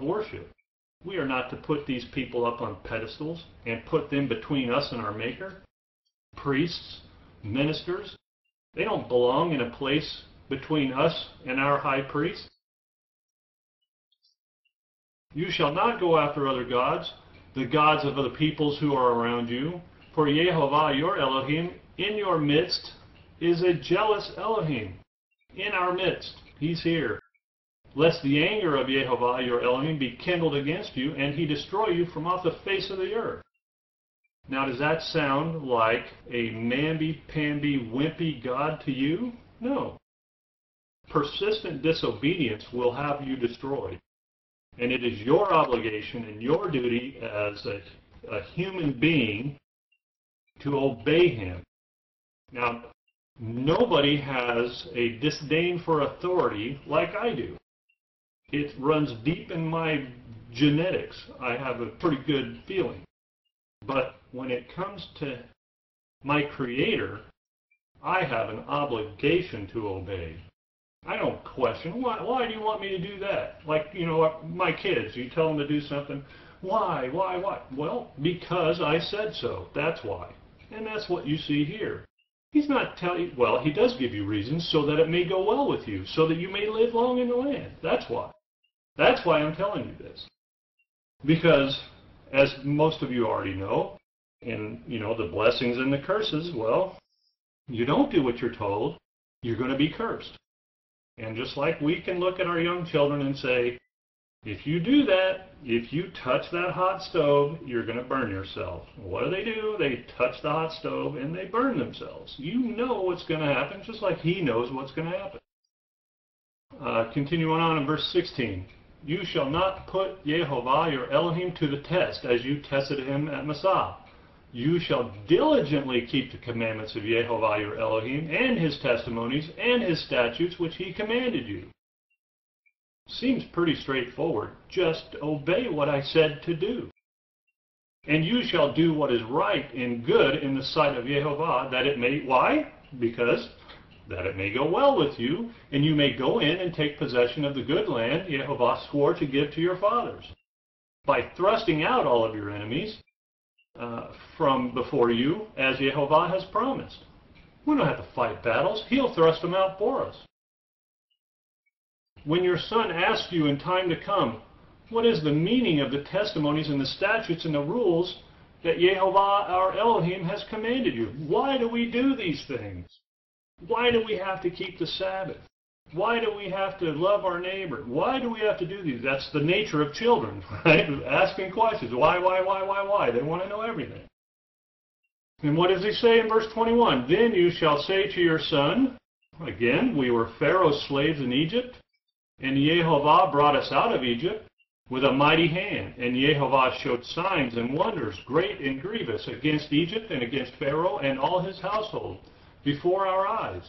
worship. We are not to put these people up on pedestals and put them between us and our Maker. Priests, ministers, they don't belong in a place between us and our high priest. You shall not go after other gods, the gods of other peoples who are around you, for Yehovah your Elohim in your midst is a jealous Elohim. In our midst, He's here. Lest the anger of Yehovah your Elohim be kindled against you, and He destroy you from off the face of the earth. Now, does that sound like a mamby-pamby, wimpy God to you? No. Persistent disobedience will have you destroyed. And it is your obligation and your duty as a human being to obey Him. Now, nobody has a disdain for authority like I do. It runs deep in my genetics. I have a pretty good feeling. But when it comes to my Creator, I have an obligation to obey. I don't question, why do you want me to do that? Like, my kids, you tell them to do something, why? Well, because I said so, that's why. And that's what you see here. He's not telling, well, He does give you reasons so that it may go well with you, so that you may live long in the land. That's why. That's why I'm telling you this. Because, as most of you already know, in, the blessings and the curses, well, you don't do what you're told, you're going to be cursed. And just like we can look at our young children and say, if you do that, if you touch that hot stove, you're going to burn yourself. What do? They touch the hot stove and they burn themselves. You know what's going to happen, just like He knows what's going to happen. Continuing on in verse 16. You shall not put Yehovah your Elohim to the test, as you tested Him at Massah. You shall diligently keep the commandments of Yehovah your Elohim, and His testimonies, and His statutes, which He commanded you. Seems pretty straightforward. Just obey what I said to do. And you shall do what is right and good in the sight of Yehovah, that it may, why? Because that it may go well with you, and you may go in and take possession of the good land Yehovah swore to give to your fathers. By thrusting out all of your enemies from before you, as Yehovah has promised. We don't have to fight battles. He'll thrust them out for us. When your son asks you in time to come, what is the meaning of the testimonies and the statutes and the rules that Yehovah our Elohim has commanded you? Why do we do these things? Why do we have to keep the Sabbath? Why do we have to love our neighbor? Why do we have to do these? That's the nature of children, right? Asking questions. Why? They want to know everything. And what does He say in verse 21? Then you shall say to your son, again, we were Pharaoh's slaves in Egypt, and Yehovah brought us out of Egypt with a mighty hand. And Yehovah showed signs and wonders, great and grievous, against Egypt and against Pharaoh and all his household, before our eyes.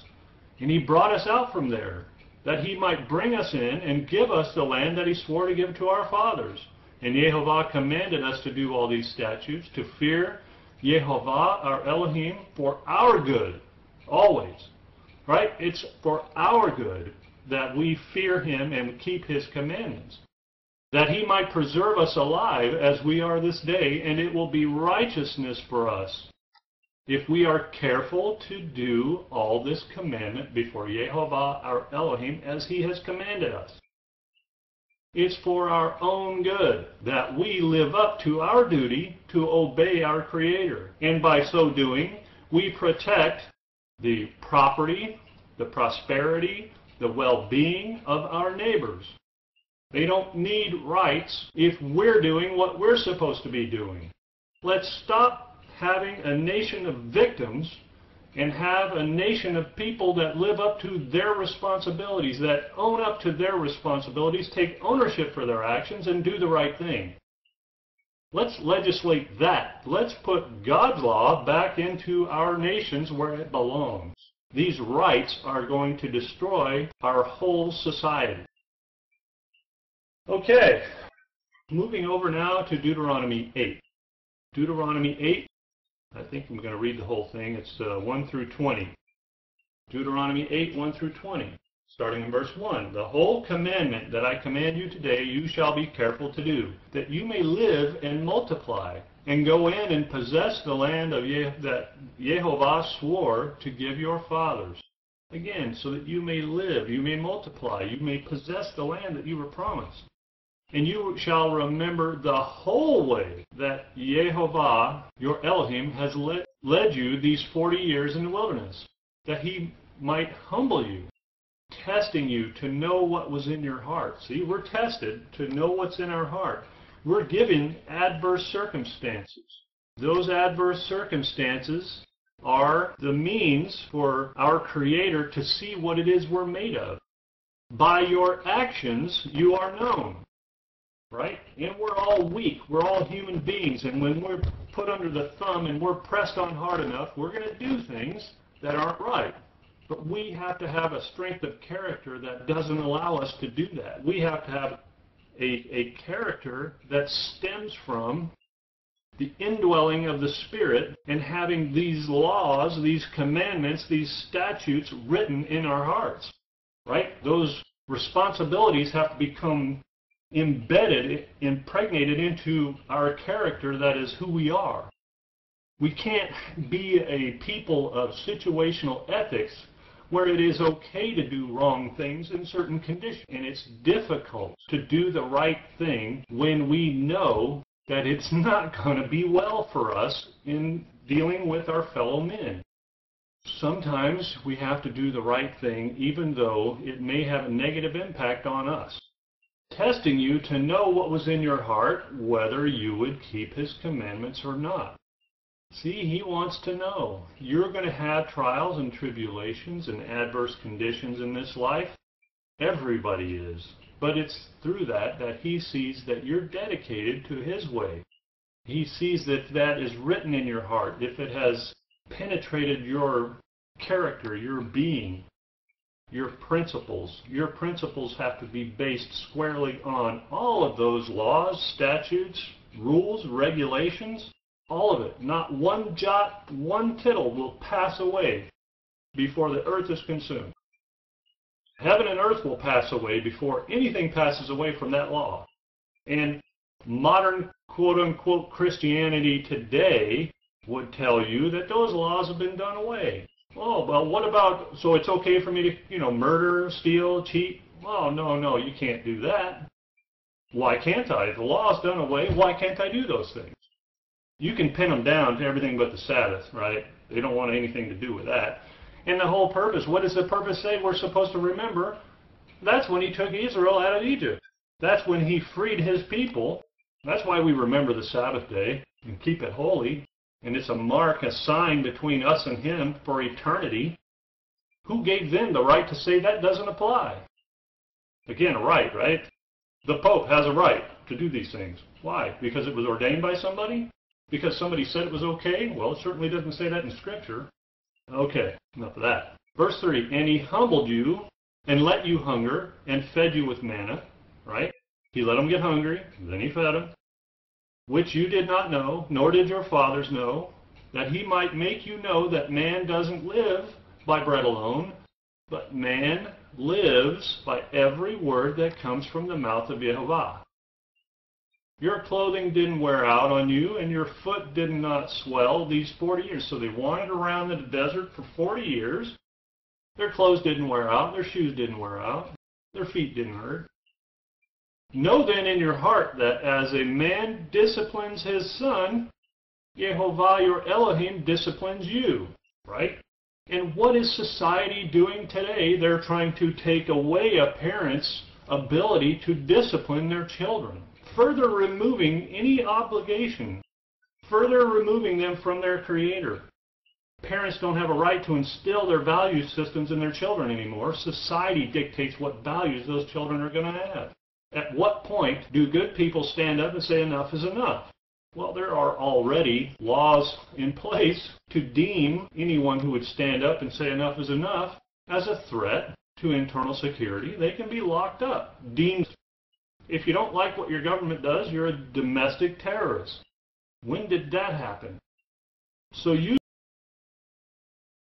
And He brought us out from there, that He might bring us in and give us the land that He swore to give to our fathers. And Yehovah commanded us to do all these statutes, to fear Yehovah our Elohim for our good, always. Right? It's for our good that we fear Him and keep His commandments, that He might preserve us alive as we are this day, and it will be righteousness for us if we are careful to do all this commandment before Yehovah our Elohim as He has commanded us. It's for our own good that we live up to our duty to obey our Creator. And by so doing, we protect the property, the prosperity, the well-being of our neighbors. They don't need rights if we're doing what we're supposed to be doing. Let's stop having a nation of victims and have a nation of people that live up to their responsibilities, that own up to their responsibilities, take ownership for their actions, and do the right thing. Let's legislate that. Let's put God's law back into our nations where it belongs. These rights are going to destroy our whole society. Okay, moving over now to Deuteronomy 8. Deuteronomy 8, I think I'm going to read the whole thing. It's 1 through 20. Deuteronomy 8, 1 through 20. Starting in verse 1, the whole commandment that I command you today, you shall be careful to do, that you may live and multiply, and go in and possess the land of that Jehovah swore to give your fathers. Again, so that you may live, you may multiply, you may possess the land that you were promised. And you shall remember the whole way that Jehovah, your Elohim, has led you these 40 years in the wilderness, that he might humble you, testing you to know what was in your heart. See, we're tested to know what's in our heart. We're given adverse circumstances. Those adverse circumstances are the means for our Creator to see what it is we're made of. By your actions, you are known. Right? And we're all weak. We're all human beings. And when we're put under the thumb and we're pressed on hard enough, we're going to do things that aren't right. But we have to have a strength of character that doesn't allow us to do that. We have to have a character that stems from the indwelling of the Spirit and having these laws, these commandments, these statutes written in our hearts. Right? Those responsibilities have to become embedded, impregnated into our character that is who we are. We can't be a people of situational ethics where it is okay to do wrong things in certain conditions. And it's difficult to do the right thing when we know that it's not going to be well for us in dealing with our fellow men. Sometimes we have to do the right thing even though it may have a negative impact on us. Testing you to know what was in your heart, whether you would keep his commandments or not. See, he wants to know. You're going to have trials and tribulations and adverse conditions in this life. Everybody is. But it's through that he sees that you're dedicated to his way. He sees that that is written in your heart, if it has penetrated your character, your being, your principles. Your principles have to be based squarely on all of those laws, statutes, rules, regulations. All of it. Not one jot, one tittle will pass away before the earth is consumed. Heaven and earth will pass away before anything passes away from that law. And modern quote-unquote Christianity today would tell you that those laws have been done away. Oh, well, what about, so it's okay for me to, murder, steal, cheat? Oh, no, you can't do that. Why can't I? If the law's done away, why can't I do those things? You can pin them down to everything but the Sabbath, right? They don't want anything to do with that. And the whole purpose, what does the purpose say we're supposed to remember? That's when he took Israel out of Egypt. That's when he freed his people. That's why we remember the Sabbath day and keep it holy. And it's a mark, a sign between us and him for eternity. Who gave them the right to say that doesn't apply? Again, a right? The Pope has a right to do these things. Why? Because it was ordained by somebody? Because somebody said it was okay? Well, it certainly doesn't say that in Scripture. Okay, enough of that. Verse 3, and he humbled you and let you hunger and fed you with manna, right? He let them get hungry, then he fed them, which you did not know, nor did your fathers know, that he might make you know that man doesn't live by bread alone, but man lives by every word that comes from the mouth of Jehovah. Your clothing didn't wear out on you, and your foot did not swell these 40 years. So they wandered around in the desert for 40 years. Their clothes didn't wear out. Their shoes didn't wear out. Their feet didn't hurt. Know then in your heart that as a man disciplines his son, Jehovah your Elohim disciplines you. Right? And what is society doing today? They're trying to take away a parent's ability to discipline their children, further removing any obligation, further removing them from their Creator. Parents don't have a right to instill their value systems in their children anymore. Society dictates what values those children are going to have. At what point do good people stand up and say enough is enough? Well, there are already laws in place to deem anyone who would stand up and say enough is enough as a threat to internal security. They can be locked up, deemed. If you don't like what your government does, you're a domestic terrorist. When did that happen? So you